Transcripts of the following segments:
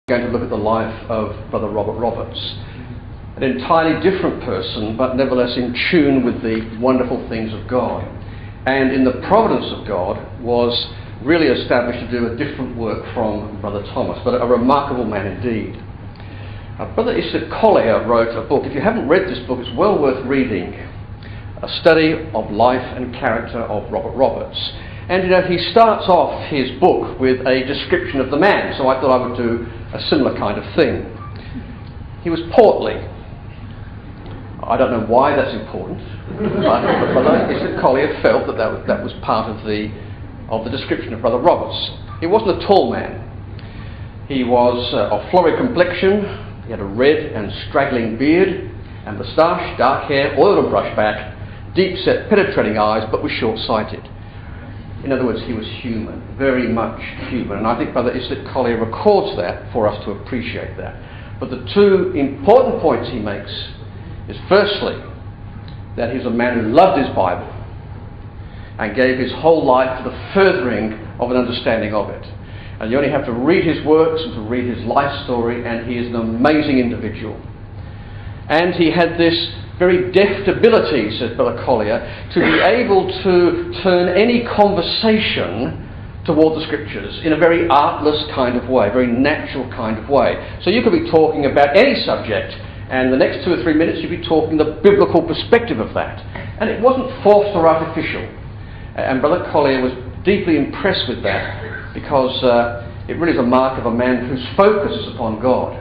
Going to look at the life of Brother Robert Roberts, an entirely different person, but nevertheless in tune with the wonderful things of God, and in the providence of God was really established to do a different work from Brother Thomas, but a remarkable man indeed. Brother Issa Collier wrote a book. If you haven't read this book, it's well worth reading. A study of life and character of Robert Roberts. And he starts off his book with a description of the man, so I thought I would do a similar kind of thing. He was portly. I don't know why that's important, but Brother Issa Collier felt that was part of the description of Brother Roberts. He wasn't a tall man. He was of florid complexion. He had a red and straggling beard and moustache, dark hair, oiled and brushed back, deep-set, penetrating eyes, but was short-sighted. In other words, he was human, very much human. And I think Brother Issa Collier records that for us to appreciate that. But the two important points he makes is firstly, that he's a man who loved his Bible and gave his whole life to the furthering of an understanding of it. And you only have to read his works and to read his life story, and he is an amazing individual. And he had this very deft ability, says Brother Collier, to be able to turn any conversation toward the Scriptures in a very artless kind of way, very natural kind of way. So you could be talking about any subject, and the next 2 or 3 minutes you'd be talking the biblical perspective of that. And it wasn't forced or artificial. And Brother Collier was deeply impressed with that, because it really is a mark of a man whose focus is upon God.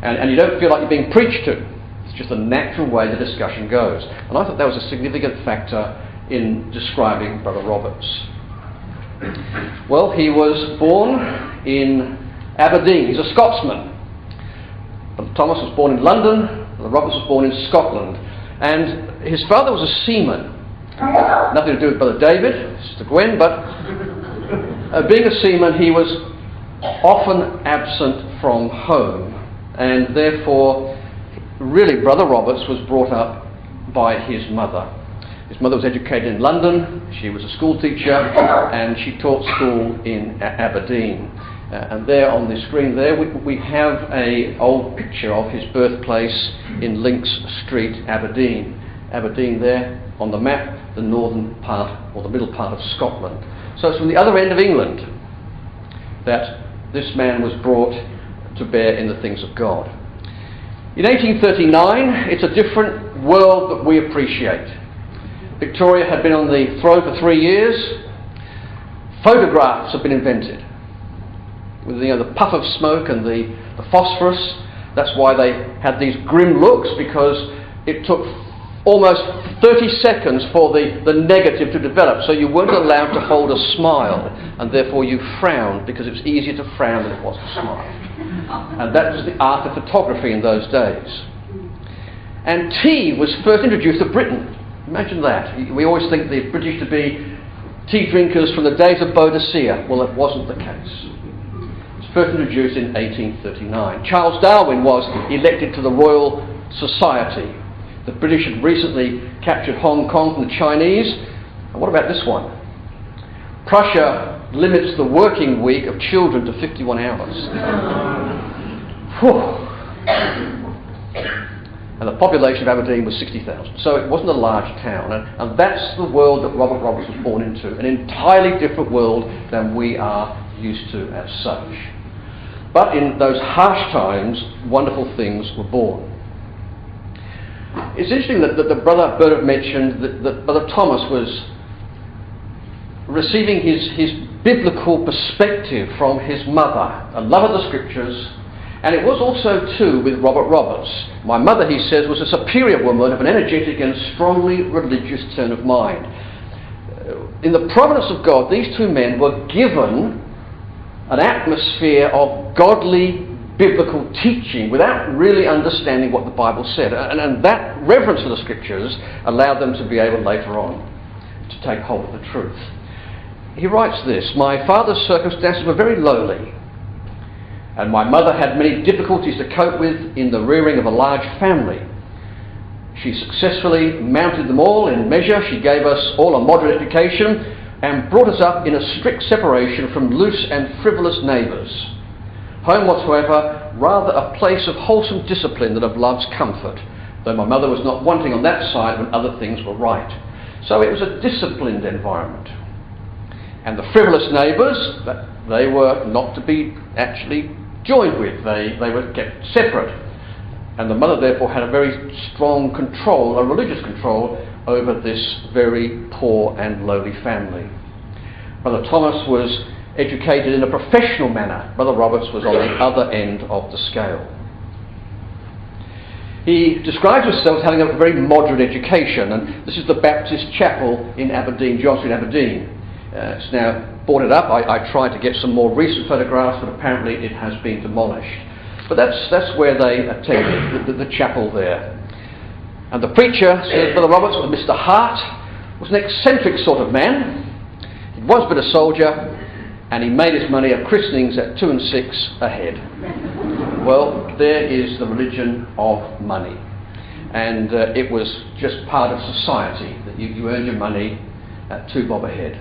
And you don't feel like you're being preached to. Just a natural way the discussion goes. And I thought that was a significant factor in describing Brother Roberts. Well, he was born in Aberdeen. He's a Scotsman. Brother Thomas was born in London. Brother Roberts was born in Scotland. And his father was a seaman. Nothing to do with Brother David, Sister Gwen, but being a seaman, he was often absent from home. And therefore, really, Brother Roberts was brought up by his mother. His mother was educated in London. She was a school teacher, and she taught school in Aberdeen. And there on the screen there, we have an old picture of his birthplace in Links Street, Aberdeen. Aberdeen there on the map, the northern part or the middle part of Scotland. So it's from the other end of England that this man was brought to bear in the things of God. In 1839, it's a different world that we appreciate. Victoria had been on the throne for 3 years. Photographs have been invented. With the puff of smoke and the phosphorus. That's why they had these grim looks, because it took almost 30 seconds for the negative to develop. So you weren't allowed to hold a smile, and therefore you frowned, because it was easier to frown than it was to smile. And that was the art of photography in those days. And tea was first introduced to Britain. Imagine that. We always think the British to be tea drinkers from the days of Boadicea. Well, that wasn't the case. It was first introduced in 1839. Charles Darwin was elected to the Royal Society. The British had recently captured Hong Kong from the Chinese. And what about this one? Prussia limits the working week of children to 51 hours. Whew. And the population of Aberdeen was 60,000. So it wasn't a large town. And that's the world that Robert Roberts was born into. An entirely different world than we are used to as such. But in those harsh times, wonderful things were born. It's interesting that the Brother Burt mentioned that Brother Thomas was receiving his biblical perspective from his mother, a love of the Scriptures, and it was also too with Robert Roberts. My mother, he says, was a superior woman of an energetic and strongly religious turn of mind. In the providence of God, these two men were given an atmosphere of godly biblical teaching without really understanding what the Bible said. And that reverence for the Scriptures allowed them to be able later on to take hold of the truth. He writes this: "My father's circumstances were very lowly, and my mother had many difficulties to cope with in the rearing of a large family. She successfully mounted them all in measure. She gave us all a moderate education and brought us up in a strict separation from loose and frivolous neighbours. Home was, however, rather a place of wholesome discipline than of love's comfort, though my mother was not wanting on that side when other things were right. So it was a disciplined environment. And the frivolous neighbours, they were not to be actually joined with. They were kept separate. And the mother therefore had a very strong control, a religious control, over this very poor and lowly family. Brother Thomas was educated in a professional manner. Brother Roberts was on the other end of the scale. He describes himself as having a very moderate education, and this is the Baptist chapel in Aberdeen, Johnson, Aberdeen. It's now boarded up. I tried to get some more recent photographs, but apparently it has been demolished. But that's where they attended, the chapel there. And the preacher, says Brother Roberts, Mr. Hart, was an eccentric sort of man. He'd once been a soldier, and he made his money at christenings at 2 and 6 a head. Well, there is the religion of money. And it was just part of society, that you earned your money at 2 bob a head.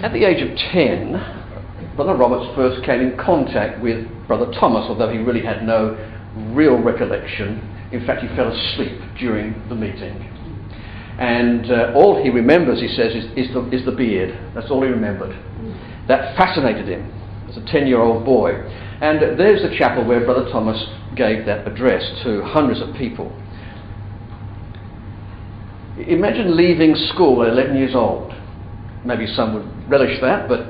At the age of 10, Brother Roberts first came in contact with Brother Thomas, although he really had no real recollection. In fact, he fell asleep during the meeting. And all he remembers, he says, is the beard. That's all he remembered. That fascinated him as a 10-year-old boy. And there's the chapel where Brother Thomas gave that address to hundreds of people. Imagine leaving school at 11 years old. Maybe some would relish that, but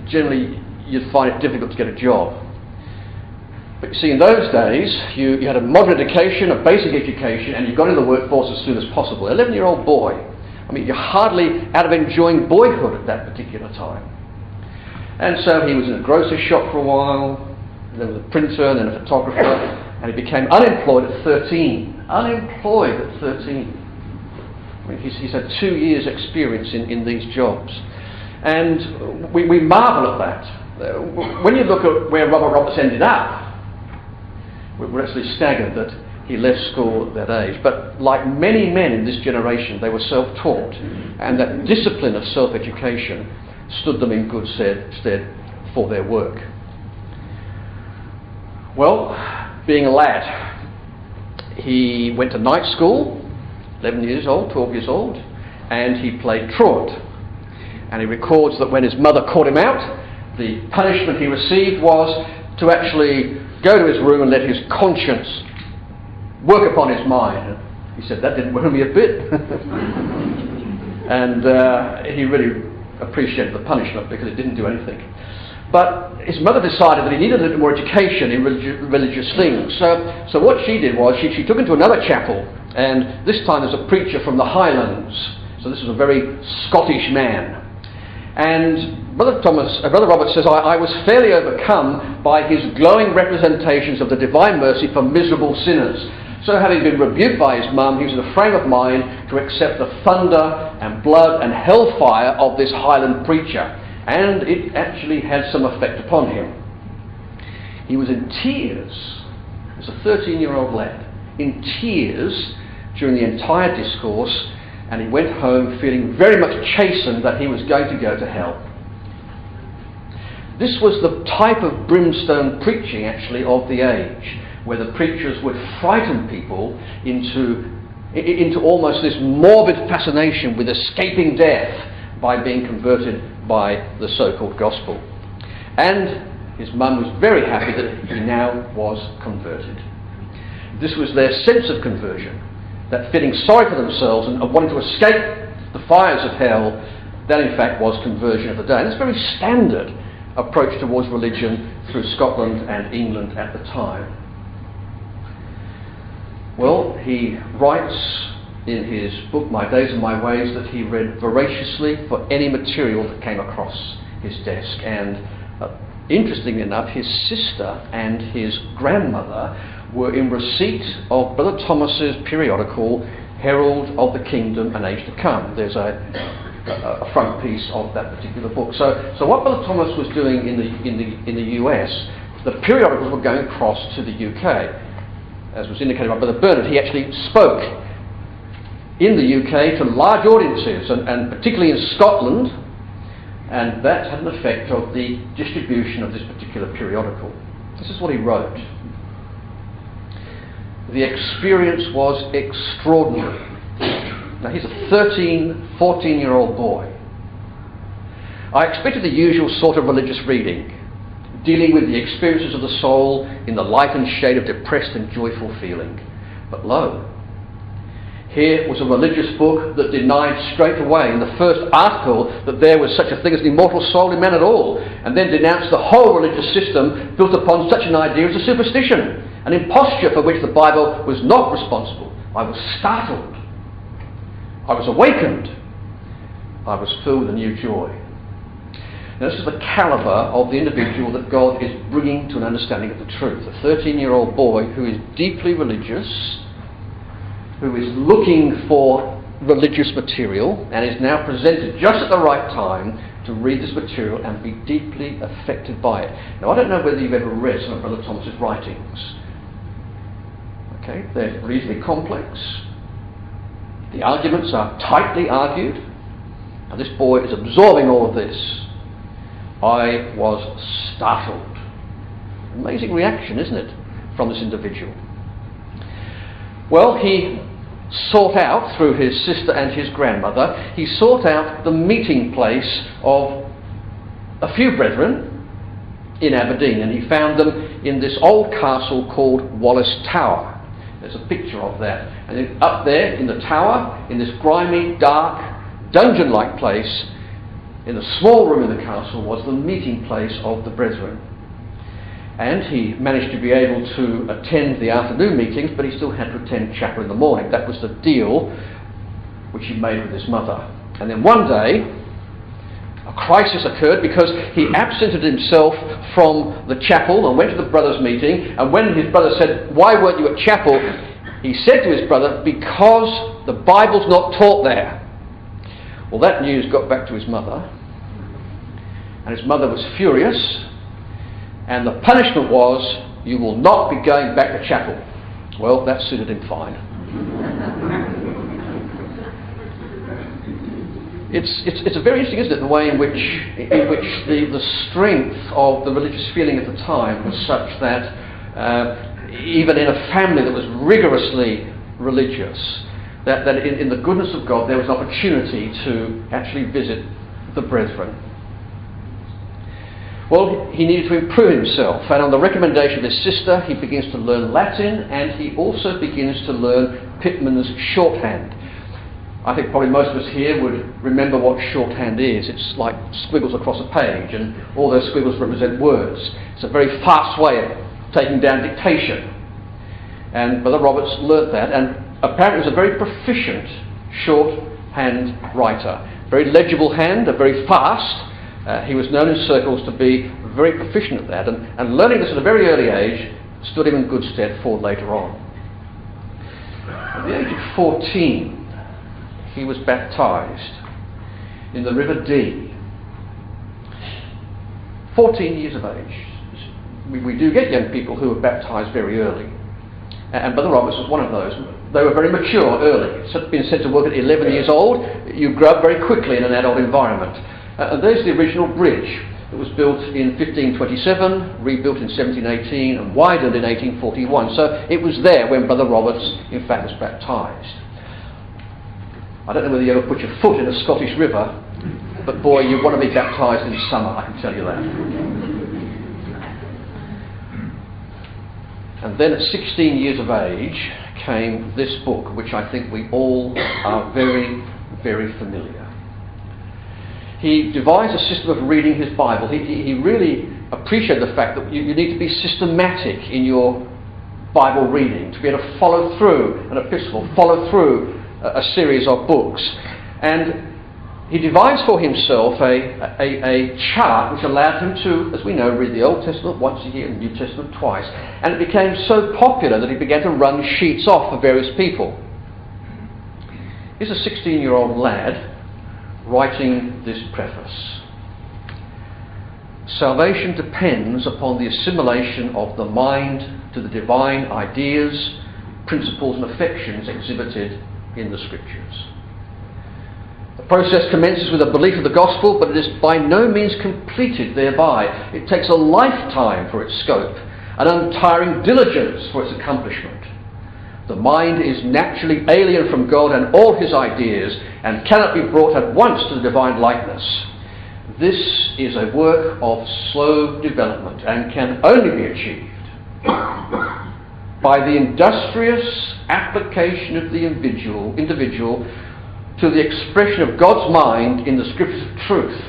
generally you'd find it difficult to get a job. But you see, in those days, you had a moderate education, a basic education, and you got into the workforce as soon as possible. An 11-year-old boy. I mean, you're hardly out of enjoying boyhood at that particular time. And so he was in a grocer's shop for a while, then was a printer, and then a photographer, and he became unemployed at 13. Unemployed at 13. I mean, he's had 2 years' experience in these jobs. And we marvel at that. When you look at where Robert Roberts ended up, we're actually staggered that he left school at that age. But like many men in this generation, they were self-taught, and that discipline of self-education stood them in good stead for their work. Well, being a lad, he went to night school, 11 years old, 12 years old, and he played truant. And he records that when his mother caught him out, the punishment he received was to actually go to his room and let his conscience work upon his mind. And he said, that didn't worry me a bit. And he really appreciated the punishment because it didn't do anything. But his mother decided that he needed a little more education in religious things. So what she did was she took him to another chapel, and this time there's a preacher from the Highlands. So this was a very Scottish man. And Brother Roberts says, I was fairly overcome by his glowing representations of the divine mercy for miserable sinners. So having been rebuked by his mum, he was in a frame of mind to accept the thunder and blood and hellfire of this Highland preacher. And it actually had some effect upon him. He was in tears. He was a 13-year-old lad, in tears during the entire discourse, and he went home feeling very much chastened that he was going to go to hell. This was the type of brimstone preaching, actually, of the age, where the preachers would frighten people into almost this morbid fascination with escaping death by being converted by the so-called gospel. And his mum was very happy that he now was converted. This was their sense of conversion, that feeling sorry for themselves and wanting to escape the fires of hell, that in fact was conversion of the day. And it's a very standard approach towards religion through Scotland and England at the time. Well, he writes in his book, My Days and My Ways, that he read voraciously for any material that came across his desk. And interestingly enough, his sister and his grandmother were in receipt of Brother Thomas's periodical Herald of the Kingdom and Age to Come. There's a front piece of that particular book. So what Brother Thomas was doing in the US, the periodicals were going across to the UK. As was indicated by Brother Burt, he actually spoke in the UK to large audiences, and particularly in Scotland, And that had an effect of the distribution of this particular periodical. This is what he wrote. The experience was extraordinary. Now he's a 13, 14-year-old boy. I expected the usual sort of religious reading, dealing with the experiences of the soul in the light and shade of depressed and joyful feeling. But lo, here was a religious book that denied straight away in the first article that there was such a thing as an immortal soul in man at all, and then denounced the whole religious system built upon such an idea as a superstition, an imposture for which the Bible was not responsible. I was startled. I was awakened. I was filled with a new joy. Now, this is the calibre of the individual that God is bringing to an understanding of the truth. A 13-year-old boy who is deeply religious, who is looking for religious material and is now presented just at the right time to read this material and be deeply affected by it. Now, I don't know whether you've ever read some of Brother Thomas's writings. Okay, they're reasonably complex. The arguments are tightly argued. And this boy is absorbing all of this. I was startled. Amazing reaction, isn't it, from this individual? Well, he sought out, through his sister and his grandmother, he sought out the meeting place of a few brethren in Aberdeen, and he found them in this old castle called Wallace Tower. There's a picture of that. And up there in the tower, in this grimy, dark, dungeon-like place, in the small room in the castle, was the meeting place of the brethren. And he managed to be able to attend the afternoon meetings, but he still had to attend chapel in the morning. That was the deal which he made with his mother. And then one day, a crisis occurred because he absented himself from the chapel and went to the brothers' meeting. And when his brother said, "Why weren't you at chapel?" he said to his brother, "Because the Bible's not taught there." Well, that news got back to his mother. And his mother was furious. And the punishment was, "You will not be going back to chapel." Well, that suited him fine. It's very interesting, isn't it, the way in which the strength of the religious feeling at the time was such that even in a family that was rigorously religious, that in the goodness of God there was an opportunity to actually visit the brethren. Well, he needed to improve himself, and on the recommendation of his sister, he begins to learn Latin, and he also begins to learn Pitman's shorthand. I think probably most of us here would remember what shorthand is. It's like squiggles across a page, and all those squiggles represent words. It's a very fast way of taking down dictation. And Brother Roberts learnt that, and apparently was a very proficient shorthand writer. Very legible hand, very fast. He was known in circles to be very proficient at that, and learning this at a very early age stood him in good stead for later on. At the age of 14, he was baptised in the River Dee. 14 years of age. We do get young people who are baptised very early. And Brother Roberts was one of those. They were very mature early. So being sent to work at 11 years old, you grow up very quickly in an adult environment. And there's the original bridge. It was built in 1527, rebuilt in 1718, and widened in 1841. So it was there when Brother Roberts, in fact, was baptised. I don't know whether you ever put your foot in a Scottish river, but boy, you want to be baptised in summer, I can tell you that. And then at 16 years of age came this book, which I think we all are very, very familiar. He devised a system of reading his Bible. He really appreciated the fact that you need to be systematic in your Bible reading, to be able to follow through an epistle, follow through a series of books. And he devised for himself a chart which allowed him to, as we know, read the Old Testament once a year and the New Testament twice. And it became so popular that he began to run sheets off for various people. Here's a 16-year-old lad writing this preface. Salvation depends upon the assimilation of the mind to the divine ideas, principles and affections exhibited in the Scriptures. The The process commences with a belief of the gospel, but it is by no means completed thereby. It takes a lifetime for its scope, an untiring diligence for its accomplishment. The mind is naturally alien from God and all his ideas, and cannot be brought at once to the divine likeness. This is a work of slow development and can only be achieved by the industrious application of the individual to the expression of God's mind in the scriptures of truth.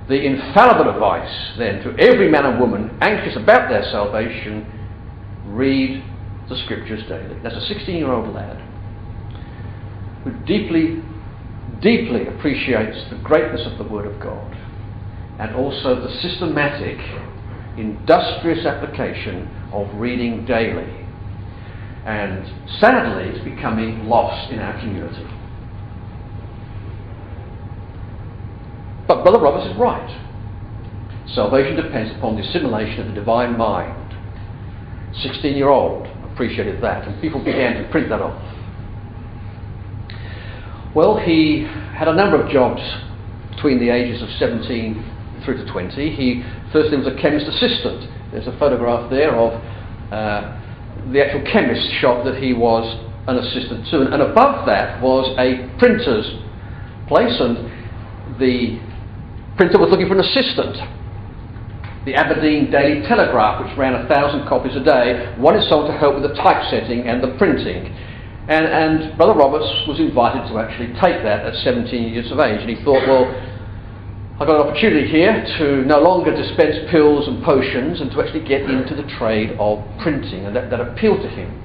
The infallible advice, then, to every man and woman anxious about their salvation: read the scriptures daily. That's a 16-year-old lad who deeply, deeply appreciates the greatness of the Word of God, and also the systematic, industrious application of reading daily. And sadly, it's becoming lost in our community. But Brother Roberts is right. Salvation depends upon the assimilation of the divine mind. 16-year-old appreciated that, and people began to print that off. Well, he had a number of jobs between the ages of 17 through to 20. He firstly was a chemist assistant. There's a photograph there of the actual chemist shop that he was an assistant to, and above that was a printer's place, and the printer was looking for an assistant. The Aberdeen Daily Telegraph, which ran 1,000 copies a day, wanted someone to help with the typesetting and the printing. And Brother Roberts was invited to actually take that at 17 years of age, and he thought, well, I've got an opportunity here to no longer dispense pills and potions and to actually get into the trade of printing, and that appealed to him.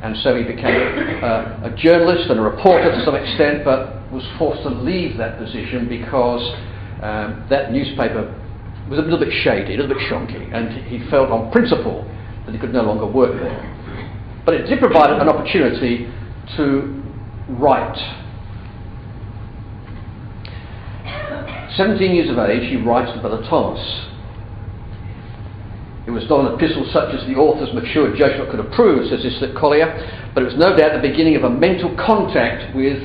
And so he became a journalist and a reporter to some extent, but was forced to leave that position because that newspaper was a little bit shady, a little bit shonky, and he felt on principle that he could no longer work there. But it did provide an opportunity to write. 17 years of age, he writes to Brother Thomas. It was not an epistle such as the author's mature judgment could approve, says Islip Collier, but it was no doubt the beginning of a mental contact with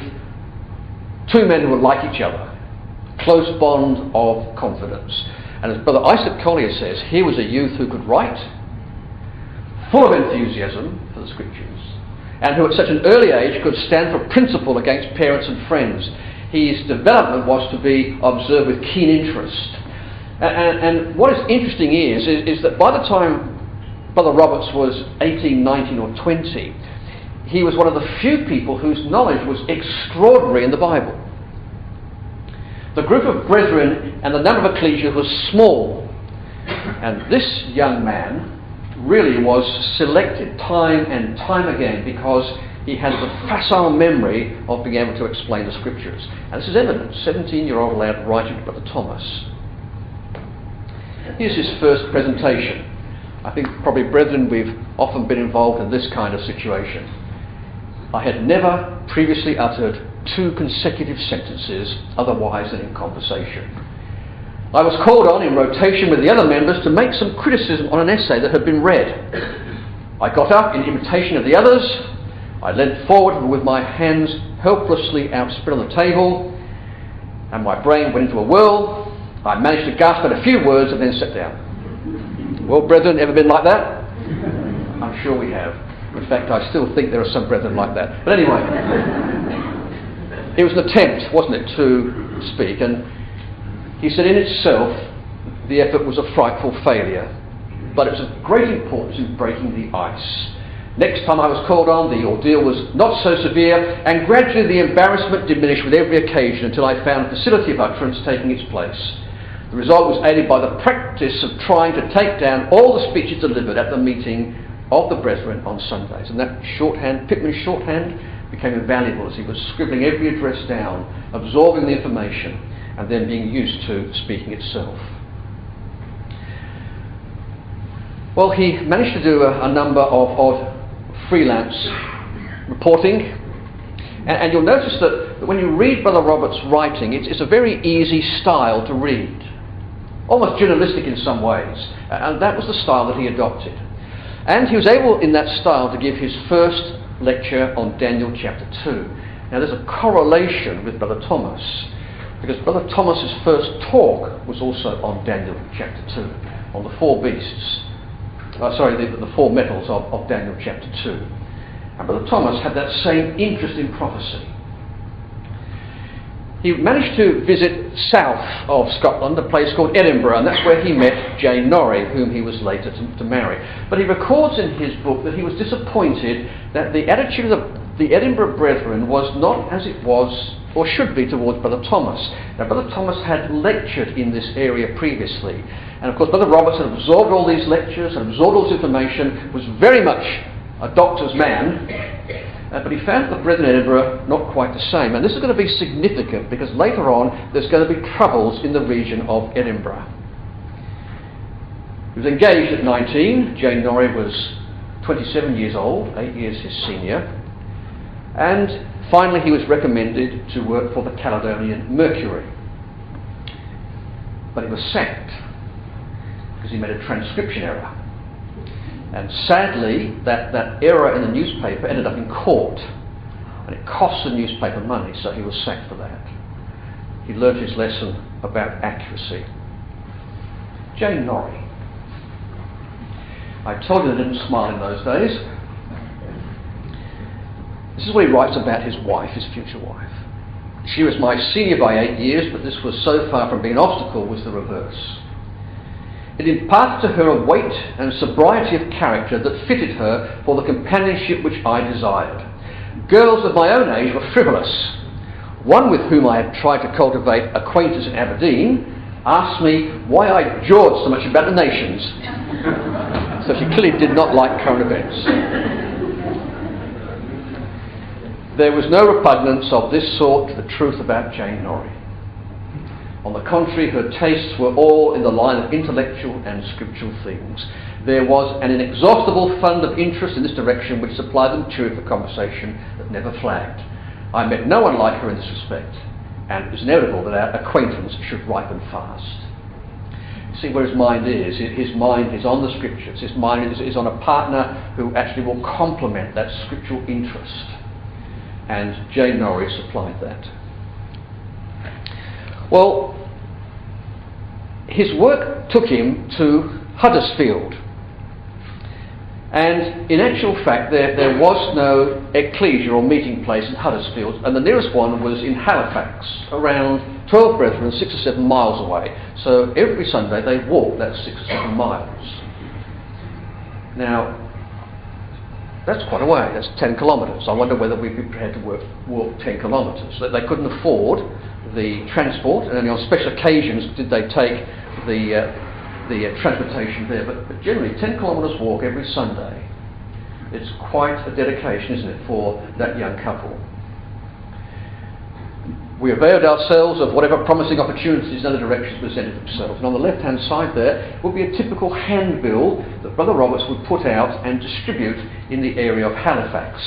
two men who were like each other, a close bond of confidence. And as Brother Islip Collier says, here was a youth who could write, full of enthusiasm for the scriptures, and who at such an early age could stand for principle against parents and friends. His development was to be observed with keen interest. And what is interesting is that by the time Brother Roberts was 18, 19 or 20, he was one of the few people whose knowledge was extraordinary in the Bible. The group of brethren and the number of ecclesia was small, and this young man really was selected time and time again because he had the facile memory of being able to explain the scriptures. And this is evident. 17-year-old lad writing to Brother Thomas. Here's his first presentation. I think probably, brethren, we've often been involved in this kind of situation. I had never previously uttered 2 consecutive sentences otherwise than in conversation. I was called on in rotation with the other members to make some criticism on an essay that had been read. I got up in imitation of the others. I leant forward with my hands helplessly outspread on the table, and my brain went into a whirl. I managed to gasp at a few words and then sat down. Well, brethren, ever been like that? I'm sure we have. In fact, I still think there are some brethren like that. But anyway, it was an attempt, wasn't it, to speak, and he said in itself the effort was a frightful failure, but it was of great importance in breaking the ice. Next time I was called on, the ordeal was not so severe, and gradually the embarrassment diminished with every occasion until I found facility of utterance taking its place. The result was aided by the practice of trying to take down all the speeches delivered at the meeting of the brethren on Sundays, and that shorthand, Pitman's shorthand, became invaluable as he was scribbling every address down, absorbing the information, and then being used to speaking itself. Well, he managed to do a number of odd freelance reporting, and you'll notice that when you read Brother Roberts' writing, it's a very easy style to read, almost journalistic in some ways, and that was the style that he adopted. And he was able in that style to give his first lecture on Daniel chapter 2. Now there's a correlation with Brother Thomas, because Brother Thomas's first talk was also on Daniel chapter 2, on the four beasts, the four metals of Daniel chapter 2. And Brother Thomas had that same interest in prophecy. He managed to visit south of Scotland, a place called Edinburgh, and that's where he met Jane Norrie, whom he was later to marry. But he records in his book that he was disappointed that the attitude of the Edinburgh brethren was not as it was or should be towards Brother Thomas. Now, Brother Thomas had lectured in this area previously, and of course Brother Roberts had absorbed all these lectures and absorbed all this information, was very much a doctor's man, but he found the brethren in Edinburgh not quite the same. And this is going to be significant because later on there's going to be troubles in the region of Edinburgh. He was engaged at 19. Jane Norrie was 27 years old, 8 years his senior. And finally he was recommended to work for the Caledonian Mercury. But he was sacked because he made a transcription error. And sadly, that error in the newspaper ended up in court, and it cost the newspaper money, so he was sacked for that. He learnt his lesson about accuracy. Jane Norrie. I told you they didn't smile in those days. This is what he writes about his wife, his future wife. She was my senior by 8 years, but this was so far from being an obstacle, was the reverse. It imparted to her a weight and sobriety of character that fitted her for the companionship which I desired. Girls of my own age were frivolous. One with whom I had tried to cultivate acquaintance in Aberdeen asked me why I jawed so much about the nations. So she clearly did not like current events. There was no repugnance of this sort to the truth about Jane Norrie. On the contrary, her tastes were all in the line of intellectual and scriptural things. There was an inexhaustible fund of interest in this direction which supplied the material for conversation that never flagged. I met no one like her in this respect, and it was inevitable that our acquaintance should ripen fast. See where his mind is. His mind is on the scriptures. His mind is on a partner who actually will complement that scriptural interest. And Jane Norrie supplied that. Well, his work took him to Huddersfield. And in actual fact, there was no ecclesia or meeting place in Huddersfield, and the nearest one was in Halifax, around 12 brethren, 6 or 7 miles away. So every Sunday they walked that 6 or 7 miles. Now, that's quite a way, that's 10 kilometres. I wonder whether we'd be prepared to walk 10 kilometres. They couldn't afford the transport, and only on special occasions did they take the transportation there. But generally, 10 kilometres walk every Sunday. It's quite a dedication, isn't it, for that young couple. We availed ourselves of whatever promising opportunities in other directions presented themselves. And on the left-hand side there would be a typical handbill that Brother Roberts would put out and distribute in the area of Halifax.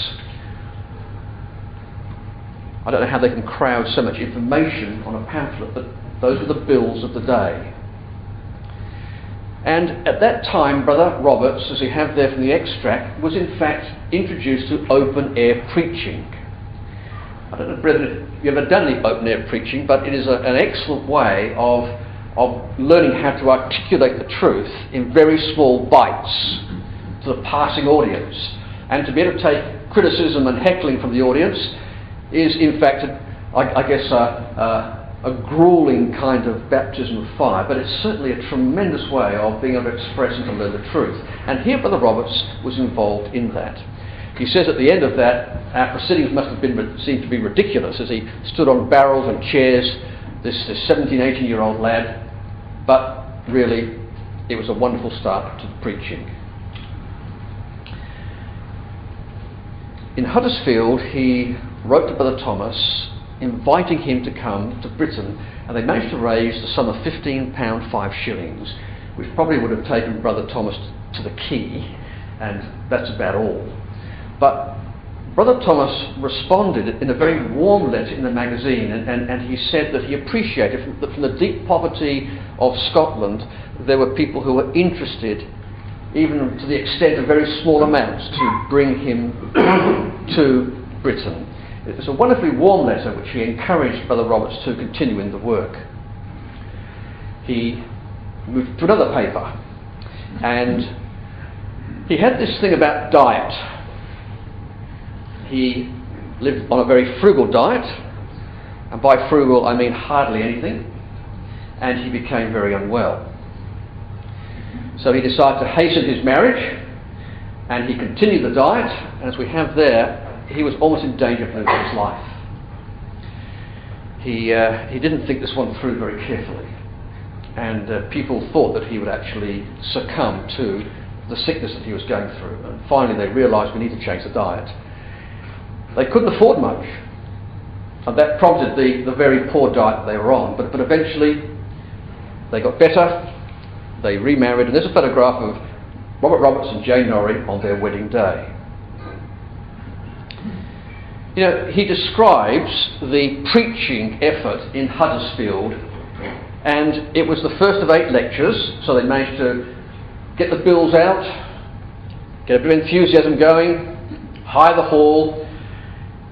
I don't know how they can crowd so much information on a pamphlet, but those were the bills of the day. And at that time, Brother Roberts, as we have there from the extract, was in fact introduced to open-air preaching. I don't know, brethren, if you've ever done any open-air preaching, but it is an excellent way of learning how to articulate the truth in very small bites to the passing audience. And to be able to take criticism and heckling from the audience is in fact, I guess, a grueling kind of baptism of fire, but it's certainly a tremendous way of being able to express and to learn the truth. And here Brother Roberts was involved in that. He says at the end of that, our proceedings must have seemed to be ridiculous as he stood on barrels and chairs, this 17, 18-year-old lad, but really it was a wonderful start to the preaching. In Huddersfield, he wrote to Brother Thomas, inviting him to come to Britain, and they managed to raise the sum of £15 5s, which probably would have taken Brother Thomas to the quay, and that's about all. But Brother Thomas responded in a very warm letter in the magazine, and he said that he appreciated that from the deep poverty of Scotland there were people who were interested, even to the extent of very small amounts, to bring him to Britain. It was a wonderfully warm letter which he encouraged Brother Roberts to continue in the work. He moved to another paper, and he had this thing about diet. He lived on a very frugal diet, and by frugal I mean hardly anything, and he became very unwell. So he decided to hasten his marriage, and he continued the diet, and as we have there, he was almost in danger of losing his life. He didn't think this one through very carefully, and people thought that he would actually succumb to the sickness that he was going through, and finally they realised we need to change the diet. They couldn't afford much, and that prompted the very poor diet that they were on, but eventually they got better, they remarried, and there's a photograph of Robert Roberts and Jane Norrie on their wedding day. You know, he describes the preaching effort in Huddersfield, and it was the first of 8 lectures, so they managed to get the bills out, get a bit of enthusiasm going, hire the hall,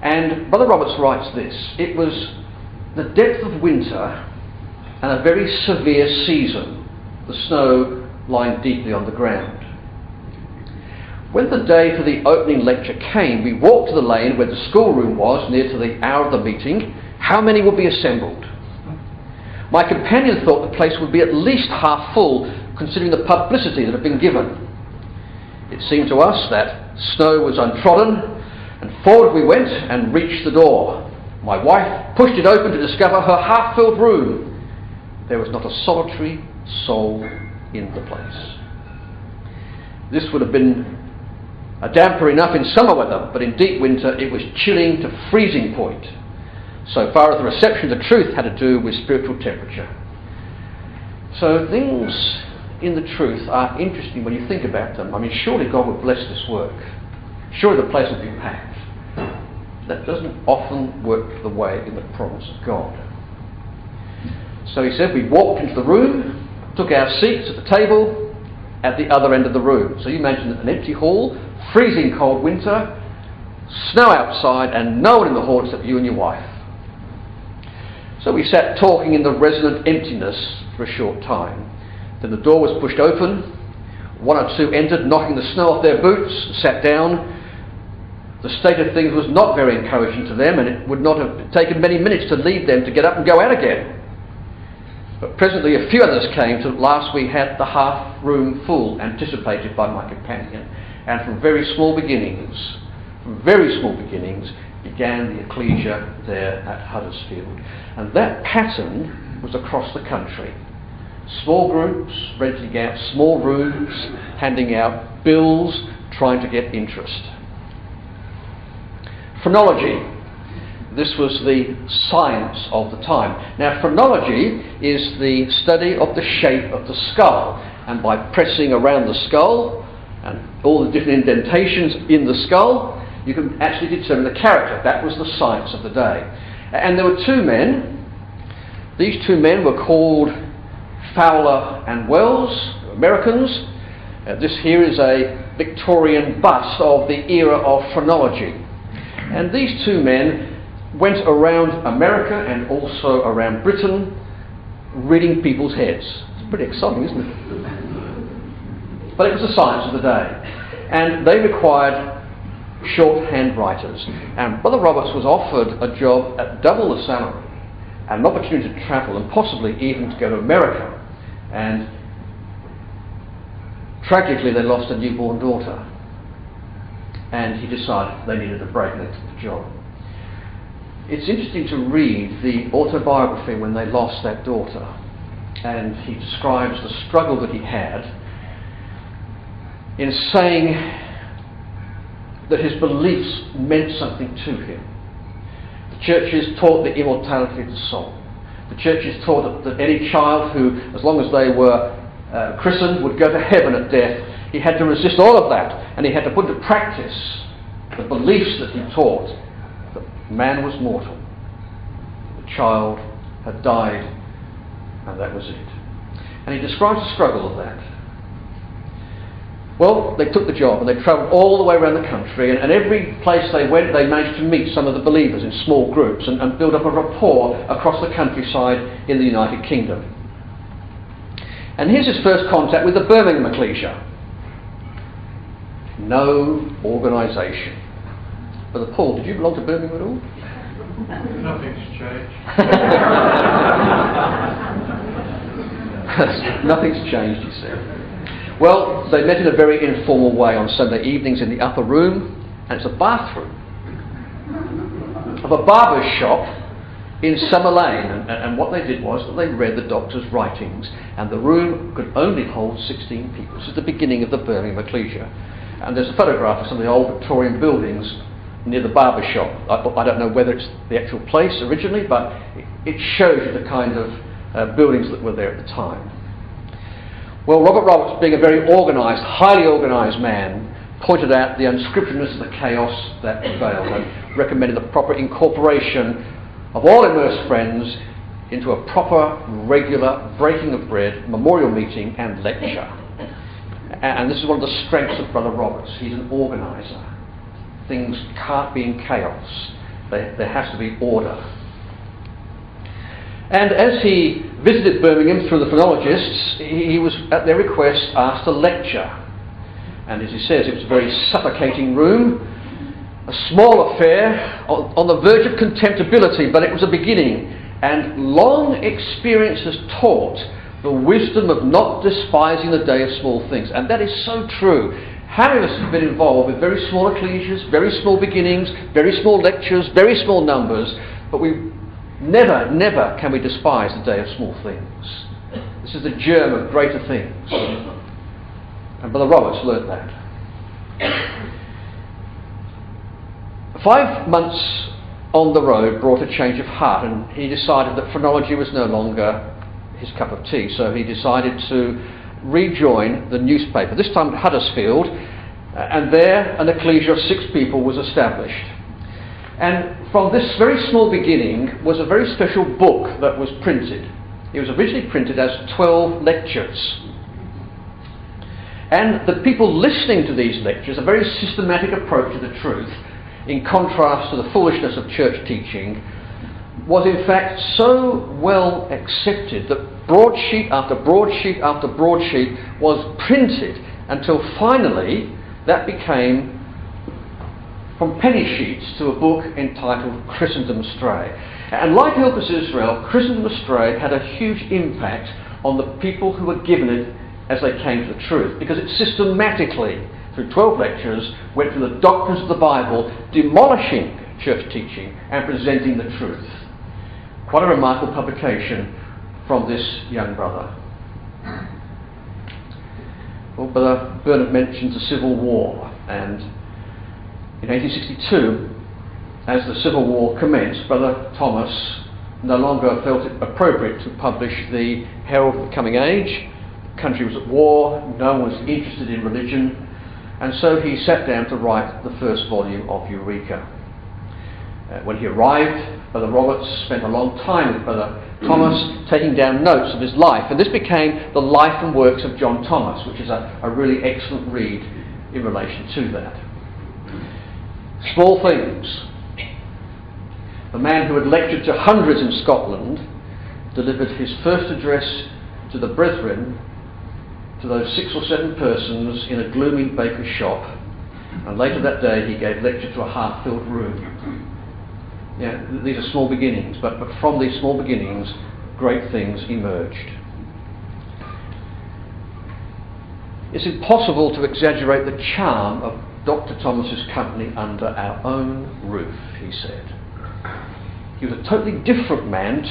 and Brother Roberts writes this: it was the depth of winter and a very severe season, the snow lying deeply on the ground. When the day for the opening lecture came, we walked to the lane where the schoolroom was, near to the hour of the meeting. How many would be assembled? My companion thought the place would be at least half full, considering the publicity that had been given. It seemed to us that snow was untrodden, and forward we went and reached the door. My wife pushed it open to discover her half-filled room. There was not a solitary soul in the place. This would have been a damper enough in summer weather, but in deep winter it was chilling to freezing point, so far as the reception of the truth had to do with spiritual temperature. So things in the truth are interesting when you think about them. I mean, surely God would bless this work. Surely the place would be packed. That doesn't often work the way in the providence of God. So he said, we walked into the room, took our seats at the table at the other end of the room. So you imagine an empty hall, freezing cold winter, snow outside, and no one in the hall except you and your wife. So we sat talking in the resonant emptiness for a short time. Then the door was pushed open. 1 or 2 entered, knocking the snow off their boots, sat down. The state of things was not very encouraging to them, and it would not have taken many minutes to lead them to get up and go out again. But presently a few others came, till at last we had the half room full, anticipated by my companion. And from very small beginnings, began the ecclesia there at Huddersfield. And that pattern was across the country. Small groups, renting out small rooms, handing out bills, trying to get interest. Phrenology. This was the science of the time. Now, phrenology is the study of the shape of the skull, and by pressing around the skull and all the different indentations in the skull, you can actually determine the character. That was the science of the day. And there were 2 men. These 2 men were called Fowler and Wells, Americans. This here is a Victorian bust of the era of phrenology. And these 2 men went around America and also around Britain reading people's heads. It's pretty exciting, isn't it? But it was the science of the day. And they required shorthand writers. And Brother Roberts was offered a job at double the salary, and an opportunity to travel and possibly even to go to America. And tragically they lost a newborn daughter. And he decided they needed a break and they took the job. It's interesting to read the autobiography when they lost that daughter, and he describes the struggle that he had in saying that his beliefs meant something to him. The churches taught the immortality of the soul. The churches taught that any child who, as long as they were christened, would go to heaven at death. He had to resist all of that, and he had to put into practice the beliefs that he taught. Man was mortal. The child had died, and that was it. And he describes the struggle of that. Well, they took the job and they travelled all the way around the country, and every place they went they managed to meet some of the believers in small groups and build up a rapport across the countryside in the United Kingdom. And here's his first contact with the Birmingham ecclesia. No organisation. Brother Paul, did you belong to Birmingham at all? Nothing's changed. Nothing's changed, he said. Well, they met in a very informal way on Sunday evenings in the upper room, and it's a bathroom of a barber's shop in Summer Lane. And what they did was that they read the doctor's writings, and the room could only hold 16 people. This is the beginning of the Birmingham ecclesia. And there's a photograph of some of the old Victorian buildings near the barber shop. I don't know whether it's the actual place originally, but it shows you the kind of buildings that were there at the time. Well, Robert Roberts, being a very organised, highly organised man, pointed out the unscripturedness of the chaos that prevailed and recommended the proper incorporation of all immersed friends into a proper, regular breaking of bread, memorial meeting and lecture. And this is one of the strengths of Brother Roberts. He's an organiser. Things can't be in chaos. There has to be order. And as he visited Birmingham through the phonologists, he was, at their request, asked to lecture. And as he says, it was a very suffocating room, a small affair, on the verge of contemptibility, but it was a beginning. And long experience has taught the wisdom of not despising the day of small things. And that is so true. How many of us have been involved with very small ecclesias, very small beginnings, very small lectures, very small numbers, but we never can we despise the day of small things. This is the germ of greater things. And Brother Roberts learnt that. 5 months on the road brought a change of heart, and he decided that phrenology was no longer his cup of tea, so he decided to rejoin the newspaper, this time at Huddersfield, and there an ecclesia of 6 people was established. And from this very small beginning was a very special book that was printed. It was originally printed as 12 lectures. And the people listening to these lectures, a very systematic approach to the truth, in contrast to the foolishness of church teaching, was in fact so well accepted that broadsheet after broadsheet after broadsheet was printed until finally that became, from penny sheets, to a book entitled Christendom Astray. And like Help Us Israel, Christendom Astray had a huge impact on the people who were given it as they came to the truth, because it systematically, through 12 lectures, went through the doctrines of the Bible, demolishing church teaching and presenting the truth. Quite a remarkable publication from this young brother. Well, Brother Burnett mentions the Civil War, and in 1862, as the Civil War commenced, Brother Thomas no longer felt it appropriate to publish the Herald of the Coming Age. The country was at war, no one was interested in religion, and so he sat down to write the first volume of Eureka. When he arrived, Brother Roberts spent a long time with Brother Thomas, taking down notes of his life, and this became the life and works of John Thomas, which is a really excellent read in relation to that. Small things. The man who had lectured to hundreds in Scotland delivered his first address to the brethren, to those 6 or 7 persons in a gloomy baker's shop, and later that day he gave lecture to a half-filled room. Yeah, these are small beginnings, but from these small beginnings great things emerged. It's impossible to exaggerate the charm of Dr. Thomas's company under our own roof, he said. He was a totally different man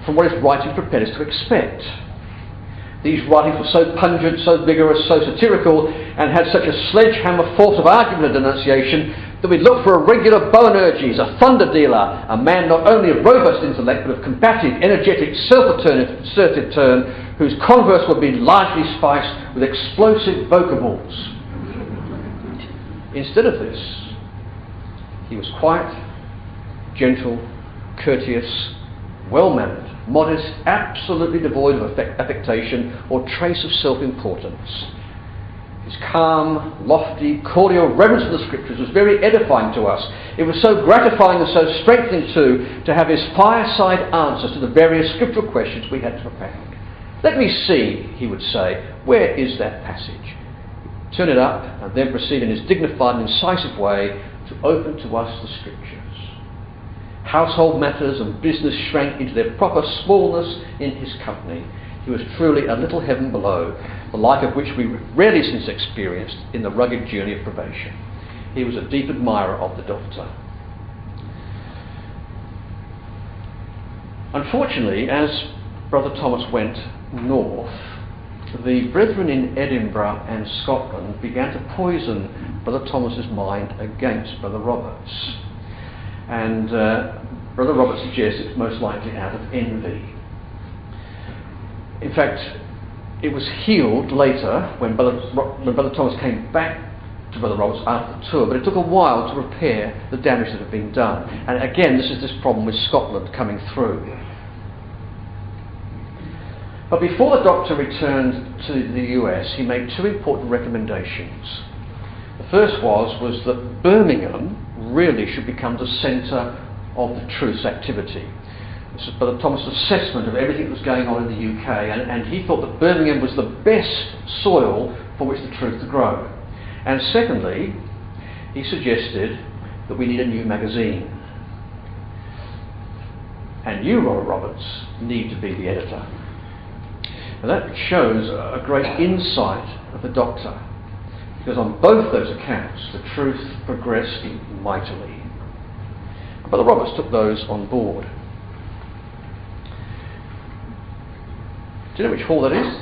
from what his writing prepared us to expect. These writings were so pungent, so vigorous, so satirical, and had such a sledgehammer force of argument and denunciation that we looked for a regular Boanerges, a thunder dealer, a man not only of robust intellect but of combative, energetic, self-assertive turn, whose converse would be largely spiced with explosive vocables. Instead of this, he was quiet, gentle, courteous, well-mannered, modest, absolutely devoid of affectation or trace of self-importance. His calm, lofty, cordial reverence for the Scriptures was very edifying to us. It was so gratifying and so strengthening too to have his fireside answers to the various scriptural questions we had to propound. "Let me see," he would say, "where is that passage?" Turn it up and then proceed in his dignified and incisive way to open to us the Scriptures. Household matters and business shrank into their proper smallness in his company. He was truly a little heaven below, the like of which we rarely since experienced in the rugged journey of probation. He was a deep admirer of the Doctor. Unfortunately, as Brother Thomas went north, the brethren in Edinburgh and Scotland began to poison Brother Thomas's mind against Brother Roberts. And Brother Roberts suggests it's most likely out of envy. In fact, it was healed later when Brother Thomas came back to Brother Roberts after the tour, but it took a while to repair the damage that had been done. And again, this is this problem with Scotland coming through. But before the Doctor returned to the US, he made two important recommendations. The first was that Birmingham really should become the centre of the Truth's activity. This is Brother Thomas' assessment of everything that was going on in the UK, and he thought that Birmingham was the best soil for which the Truth to grow. And secondly, he suggested that we need a new magazine. And you, Robert Roberts, need to be the editor. And that shows a great insight of the Doctor, because on both those accounts the truth progressed mightily. Brother Roberts took those on board. Do you know which hall that is?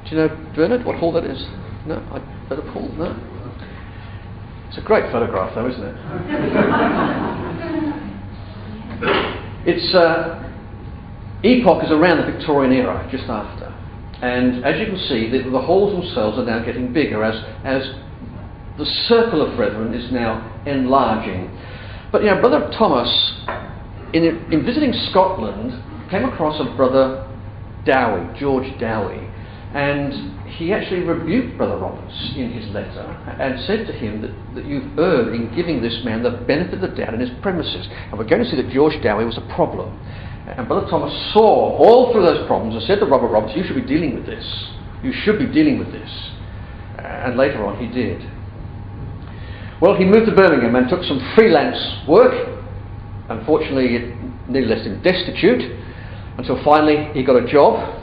Do you know, Bernard, what hall that is? No? I better pull? No? It's a great photograph though, isn't it? Its epoch is around the Victorian era, just after. And as you can see, the halls themselves are now getting bigger as the circle of brethren is now enlarging. But you know, Brother Thomas, in visiting Scotland, came across a Brother Dowie, George Dowie, and he actually rebuked Brother Roberts in his letter and said to him that you've erred in giving this man the benefit of the doubt in his premises. And we're going to see that George Dowie was a problem. And Brother Thomas saw all through those problems and said to Robert Roberts, you should be dealing with this. You should be dealing with this. And later on he did. Well, he moved to Birmingham and took some freelance work. Unfortunately, it nearly left him destitute until finally he got a job.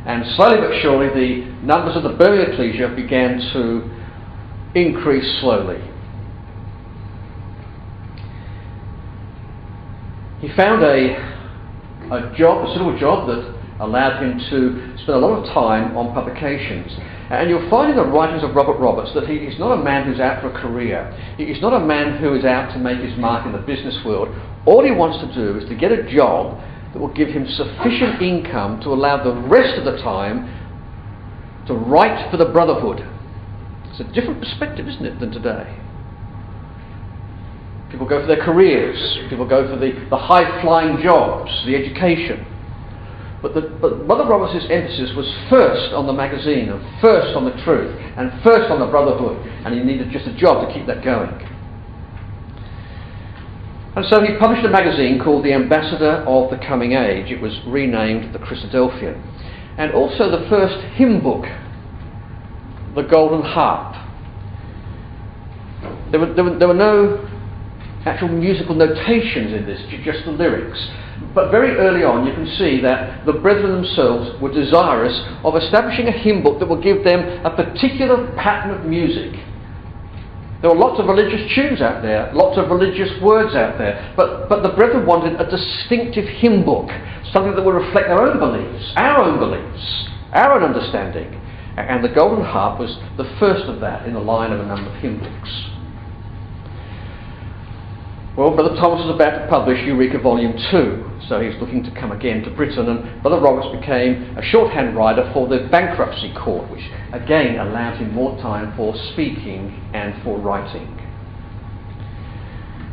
And slowly but surely the numbers of the Birmingham ecclesia began to increase slowly. He found a suitable job that allowed him to spend a lot of time on publications. And you'll find in the writings of Robert Roberts that he's not a man who's out for a career. He's not a man who is out to make his mark in the business world. All he wants to do is to get a job that will give him sufficient income to allow the rest of the time to write for the brotherhood. It's a different perspective, isn't it, than today? People go for their careers, people go for the high-flying jobs, the education. But Brother Roberts' emphasis was first on the magazine, and first on the truth, and first on the brotherhood, and he needed just a job to keep that going. And so he published a magazine called The Ambassador of the Coming Age. It was renamed the Christadelphian. And also the first hymn book, The Golden Harp. There were no actual musical notations in this, just the lyrics. But very early on you can see that the brethren themselves were desirous of establishing a hymn book that would give them a particular pattern of music. There were lots of religious tunes out there, lots of religious words out there, but the brethren wanted a distinctive hymn book, something that would reflect their own beliefs, our own understanding. And the Golden Harp was the first of that in the line of a number of hymn books. Well, Brother Thomas was about to publish Eureka Volume 2, so he was looking to come again to Britain, and Brother Roberts became a shorthand writer for the bankruptcy court, which again allowed him more time for speaking and for writing.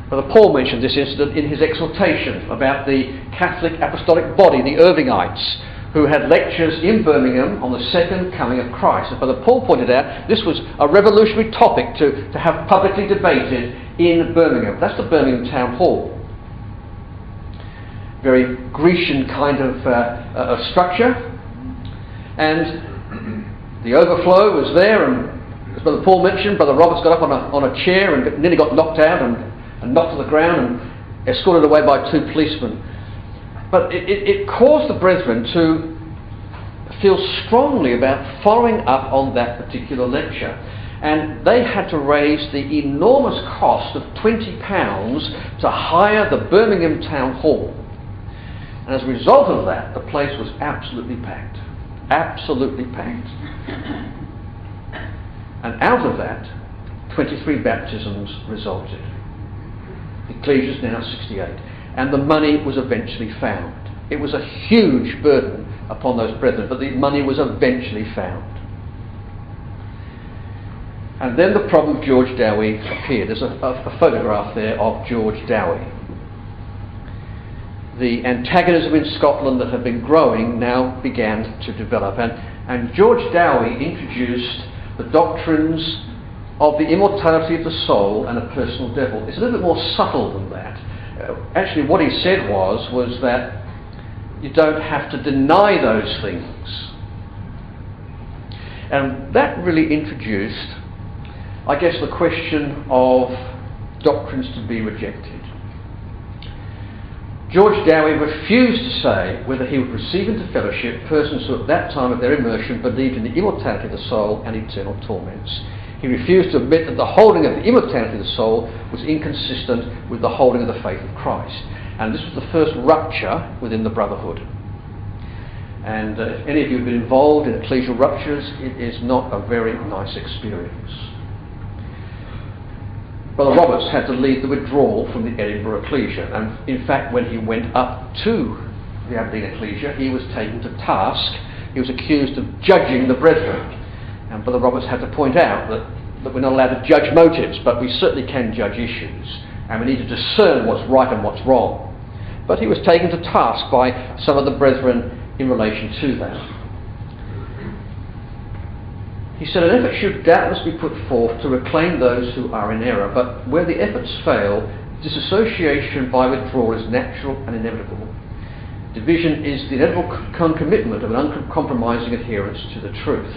Brother Paul mentioned this incident in his exhortation about the Catholic apostolic body, the Irvingites, who had lectures in Birmingham on the second coming of Christ. And Brother Paul pointed out this was a revolutionary topic to have publicly debated in Birmingham. That's the Birmingham Town Hall. Very Grecian kind of structure. And the overflow was there, and as Brother Paul mentioned, Brother Roberts got up on a chair and nearly got knocked out and knocked to the ground and escorted away by 2 policemen. But it caused the brethren to feel strongly about following up on that particular lecture. And they had to raise the enormous cost of £20 to hire the Birmingham Town Hall. And as a result of that, the place was absolutely packed. Absolutely packed. And out of that, 23 baptisms resulted. The ecclesia is now 68. And the money was eventually found. It was a huge burden upon those brethren, but the money was eventually found. And then the problem of George Dowie appeared. There's a photograph there of George Dowie. The antagonism in Scotland that had been growing now began to develop, and George Dowie introduced the doctrines of the immortality of the soul and a personal devil. It's a little bit more subtle than that. Actually, what he said was that you don't have to deny those things. And that really introduced, I guess, the question of doctrines to be rejected. George Dowie refused to say whether he would receive into fellowship persons who at that time of their immersion believed in the immortality of the soul and eternal torments. He refused to admit that the holding of the immortality of the soul was inconsistent with the holding of the faith of Christ. And this was the first rupture within the brotherhood. And if any of you have been involved in ecclesial ruptures, it is not a very nice experience. Brother Roberts had to lead the withdrawal from the Edinburgh Ecclesia, and in fact when he went up to the Aberdeen Ecclesia, he was taken to task. He was accused of judging the brethren. And Brother Roberts had to point out that we're not allowed to judge motives, but we certainly can judge issues, and we need to discern what's right and what's wrong. But he was taken to task by some of the brethren in relation to that. He said an effort should doubtless be put forth to reclaim those who are in error, but where the efforts fail, disassociation by withdrawal is natural and inevitable. Division is the inevitable concomitant of an uncompromising adherence to the truth.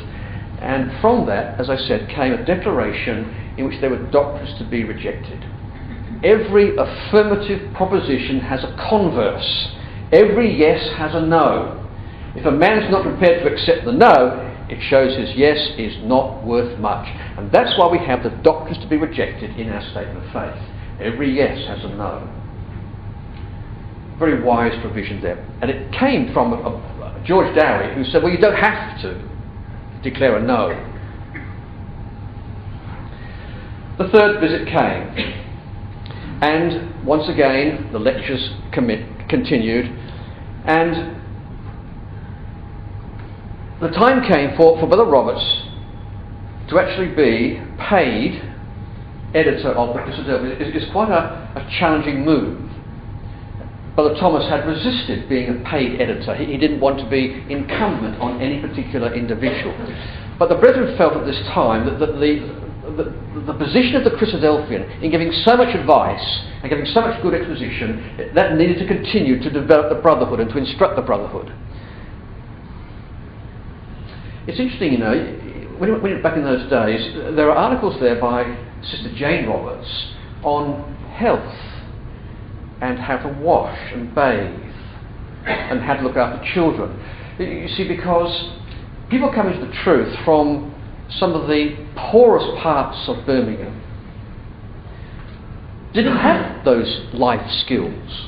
And from that, as I said, came a declaration in which there were doctrines to be rejected. Every affirmative proposition has a converse. Every yes has a no. If a man's not prepared to accept the no, it shows his yes is not worth much. And that's why we have the doctrines to be rejected in our statement of faith. Every yes has a no. Very wise provision there. And it came from George Dowie, who said, well, you don't have to declare a no. The third visit came. And once again, the lectures continued. And the time came for Brother Roberts to actually be paid editor of the Christadelphians. It's quite a challenging move. Brother Thomas had resisted being a paid editor. He didn't want to be incumbent on any particular individual. But the brethren felt at this time that the position of the Christadelphian in giving so much advice and giving so much good exposition, that needed to continue to develop the brotherhood and to instruct the brotherhood. It's interesting, you know, when back in those days, there are articles there by Sister Jane Roberts on health and how to wash and bathe and how to look after children. You see, because people come into the truth from some of the poorest parts of Birmingham, didn't have those life skills.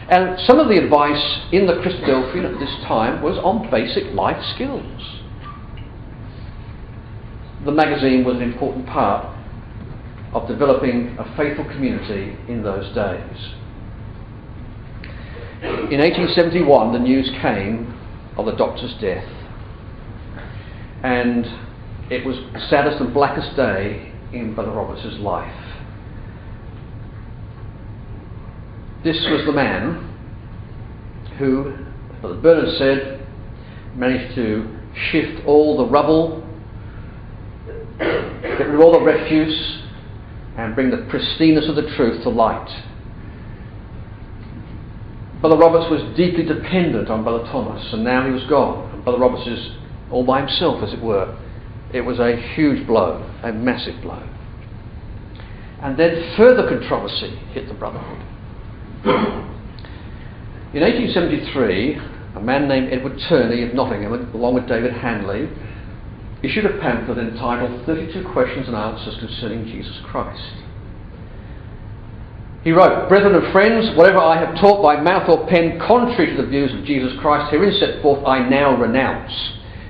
And some of the advice in the Christadelphian at this time was on basic life skills. The magazine was an important part of developing a faithful community in those days. In 1871, the news came of the doctor's death, and it was the saddest and blackest day in Brother Roberts' life. This was the man who But Bernard said, managed to shift all the rubble, get rid of all the refuse, and bring the pristineness of the truth to light. Brother Roberts was deeply dependent on Brother Thomas, and now he was gone. And Brother Roberts is all by himself, as it were. It was a huge blow, a massive blow. And then further controversy hit the Brotherhood. In 1873, a man named Edward Turney of Nottingham, along with David Hanley, issued a pamphlet entitled 32 Questions and Answers Concerning Jesus Christ. He wrote, "Brethren and friends, whatever I have taught by mouth or pen contrary to the views of Jesus Christ herein set forth, I now renounce."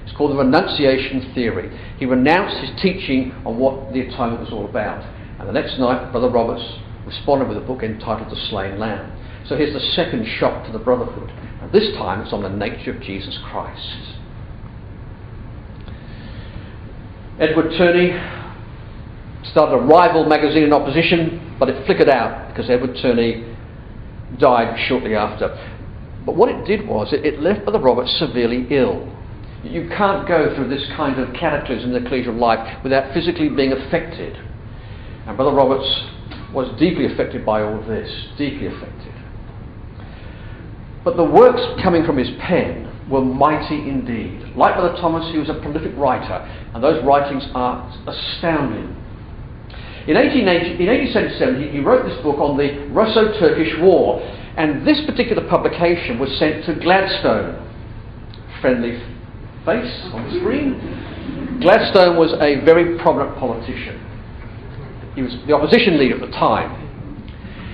It's called the renunciation theory. He renounced his teaching on what the atonement was all about. And the next night, Brother Roberts responded with a book entitled The Slain Lamb. So here's the second shock to the Brotherhood. And this time it's on the nature of Jesus Christ. Edward Turney started a rival magazine in opposition, but it flickered out because Edward Turney died shortly after. But what it did was, it left Brother Roberts severely ill. You can't go through this kind of cataclysm in the ecclesial life without physically being affected. And Brother Roberts was deeply affected by all of this, deeply affected. But the works coming from his pen were mighty indeed. Like Brother Thomas, he was a prolific writer, and those writings are astounding. In 1877, he wrote this book on the Russo-Turkish War, and this particular publication was sent to Gladstone. Friendly face on the screen. Gladstone was a very prominent politician. He was the opposition leader at the time.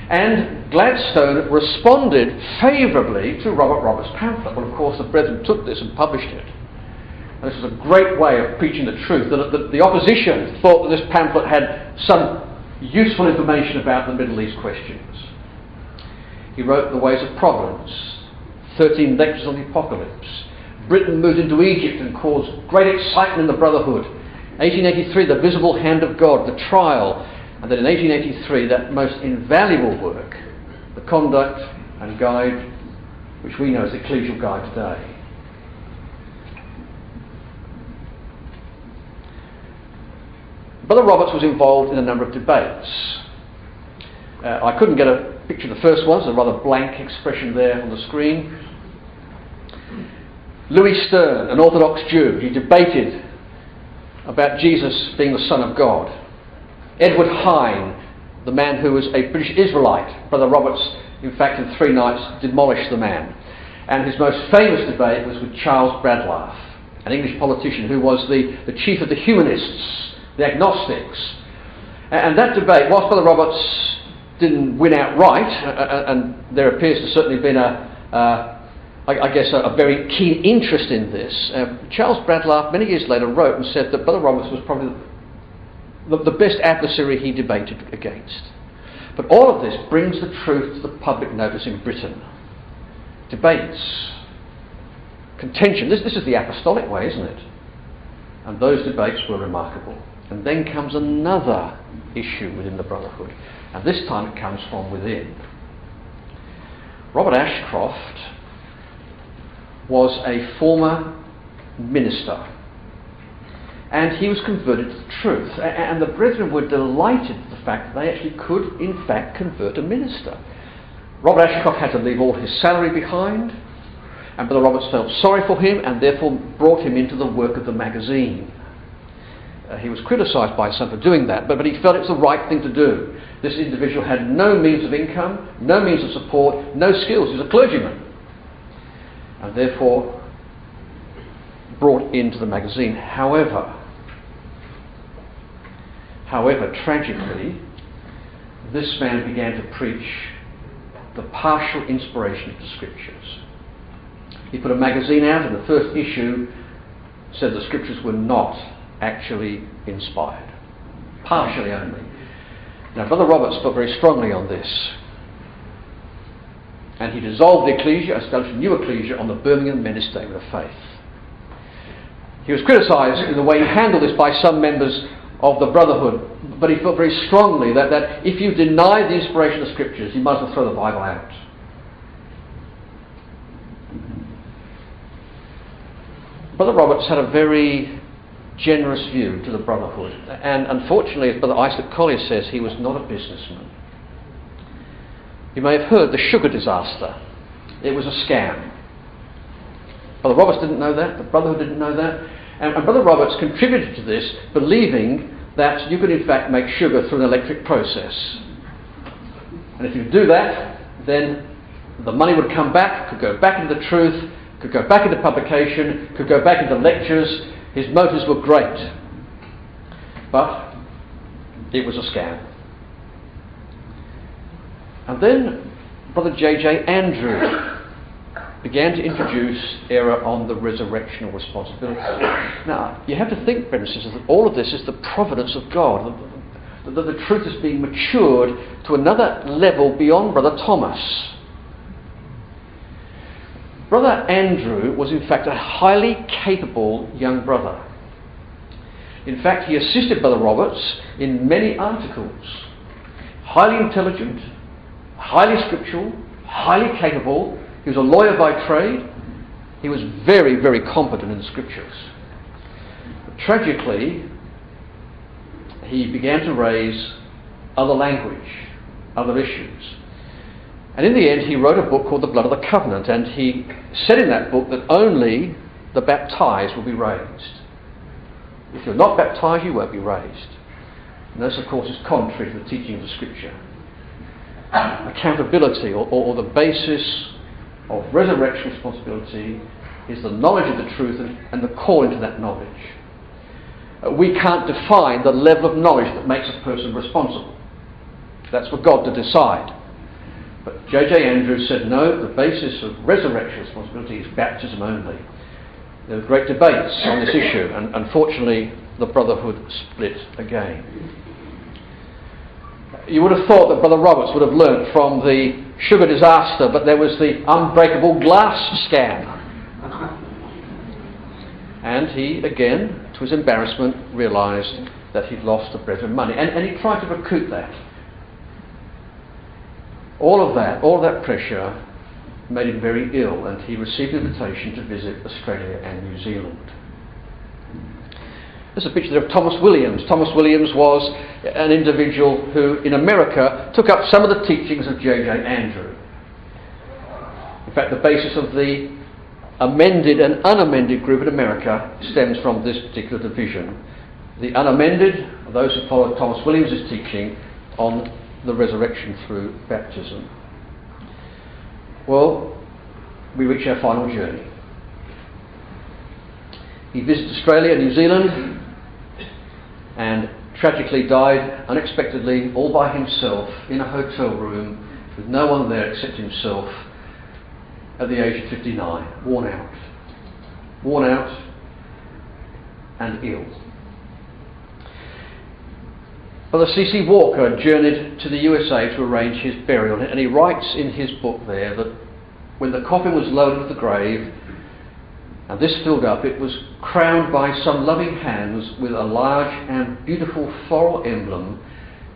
And Gladstone responded favourably to Robert Roberts' pamphlet. Well, of course, the brethren took this and published it. And this was a great way of preaching the truth. The opposition thought that this pamphlet had some useful information about the Middle East questions. He wrote The Ways of Providence, 13 lectures on the Apocalypse. Britain moved into Egypt and caused great excitement in the Brotherhood. 1883, The Visible Hand of God, The Trial. And then in 1883, that most invaluable work, The Conduct and Guide, which we know as the Ecclesial Guide today. Brother Roberts was involved in a number of debates. I couldn't get a picture of the first one, so a rather blank expression there on the screen. Louis Stern, an Orthodox Jew, he debated about Jesus being the Son of God. Edward Hine, the man who was a British Israelite. Brother Roberts, in fact, in 3 nights demolished the man. And his most famous debate was with Charles Bradlaugh, an English politician who was the chief of the humanists, the agnostics. And that debate, whilst Brother Roberts didn't win outright, and there appears to certainly have been a very keen interest in this, Charles Bradlaugh many years later wrote and said that Brother Roberts was probably the best adversary he debated against. But all of this brings the truth to the public notice in Britain. Debates, contention, this is the apostolic way, isn't it? And those debates were remarkable. And then comes another issue within the Brotherhood, and this time it comes from within. Robert Ashcroft was a former minister, and he was converted to the truth, and the brethren were delighted at the fact that they actually could in fact convert a minister. Robert Ashcroft had to leave all his salary behind, and Brother Roberts felt sorry for him and therefore brought him into the work of the magazine. He was criticised by some for doing that, but he felt it was the right thing to do. This individual had no means of income, no means of support, no skills. He was a clergyman, and therefore brought into the magazine. However, tragically, this man began to preach the partial inspiration of the Scriptures. He put a magazine out, and the first issue said the Scriptures were not actually inspired, partially only. Now, Brother Roberts felt very strongly on this, and he dissolved the ecclesia, established a new ecclesia on the Birmingham Men's Statement of Faith. He was criticised in the way he handled this by some members of the Brotherhood, but he felt very strongly that if you deny the inspiration of the Scriptures, you might as well throw the Bible out. Brother Roberts had a very generous view to the brotherhood, and unfortunately, as Brother Isaac Collier says, he was not a businessman. You may have heard the sugar disaster. It was a scam. Brother Roberts didn't know that, the brotherhood didn't know that, and Brother Roberts contributed to this, believing that you could in fact make sugar through an electric process. And if you do that, then the money would come back, could go back into the truth, could go back into publication, could go back into lectures. His motives were great. But it was a scam. And then Brother J.J. Andrew began to introduce error on the resurrectional responsibility. Now, you have to think, brothers and sisters, that all of this is the providence of God. The truth is being matured to another level beyond Brother Thomas. Brother Andrew was in fact a highly capable young brother. In fact, he assisted Brother Roberts in many articles. Highly intelligent, highly scriptural, highly capable. He was a lawyer by trade. He was very, very competent in the scriptures. But tragically, he began to raise other language, other issues. And in the end, he wrote a book called The Blood of the Covenant, and he said in that book that only the baptized will be raised. If you're not baptized, you won't be raised. And this, of course, is contrary to the teaching of the Scripture. Accountability, or the basis of resurrection responsibility, is the knowledge of the truth and the calling to that knowledge. We can't define the level of knowledge that makes a person responsible. That's for God to decide. But J.J. Andrews said, no, the basis of resurrection responsibility is baptism only. There were great debates on this issue, and unfortunately the brotherhood split again. You would have thought that Brother Roberts would have learnt from the sugar disaster, but there was the unbreakable glass scam. And he, again, to his embarrassment, realised that he'd lost the brethren money. And he tried to recoup that. All of that pressure made him very ill, and he received an invitation to visit Australia and New Zealand. There's a picture there of Thomas Williams. Thomas Williams was an individual who, in America, took up some of the teachings of J.J. Andrew. In fact, the basis of the amended and unamended group in America stems from this particular division. The unamended are those who follow Thomas Williams' teaching on the resurrection through baptism. Well, we reach our final journey. He visits Australia and New Zealand and tragically died unexpectedly all by himself in a hotel room with no one there except himself at the age of 59, worn out and ill. Brother C.C. Walker journeyed to the USA to arrange his burial, and he writes in his book there that when the coffin was loaded to the grave and this filled up, it was crowned by some loving hands with a large and beautiful floral emblem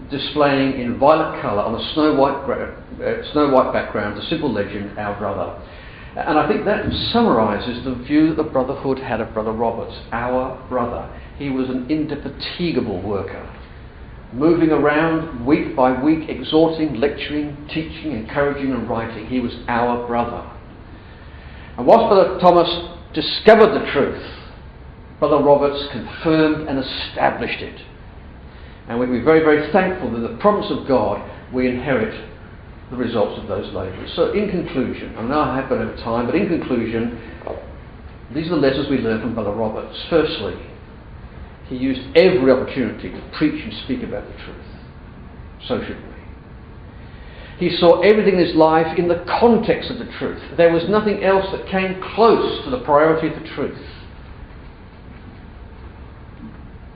displaying in violet colour on a snow white background the simple legend, "Our Brother." And I think that summarises the view that the brotherhood had of Brother Roberts, our brother. He was an indefatigable worker, moving around week by week, exhorting, lecturing, teaching, encouraging and writing. He was our brother. And whilst Brother Thomas discovered the truth, Brother Roberts confirmed and established it. And we'd be very, very thankful that in the promise of God we inherit the results of those labours. So in conclusion, I know I have got over time, but in conclusion, these are the lessons we learn from Brother Roberts. Firstly, he used every opportunity to preach and speak about the truth. So should we. He saw everything in his life in the context of the truth. There was nothing else that came close to the priority of the truth.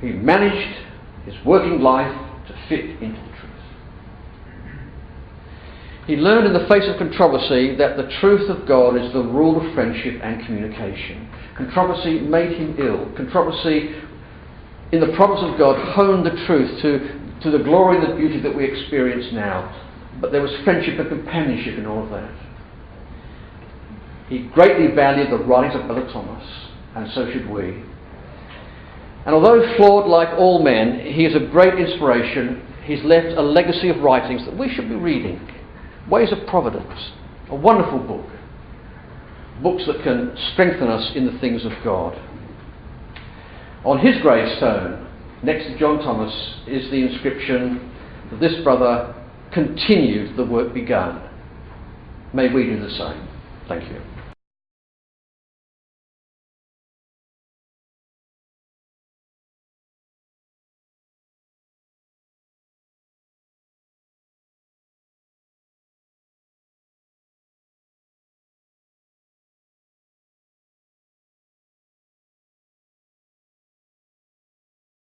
He managed his working life to fit into the truth. He learned in the face of controversy that the truth of God is the rule of friendship and communication. Controversy made him ill. Controversy in the promise of God honed the truth to the glory and the beauty that we experience now. But there was friendship and companionship in all of that. He greatly valued the writings of Brother Thomas. and so should we. And although flawed like all men, he is a great inspiration. He's left a legacy of writings that we should be reading. Ways of Providence, a wonderful book. Books that can strengthen us in the things of God. On his gravestone, next to John Thomas, is the inscription that this brother continued the work begun. May we do the same. Thank you.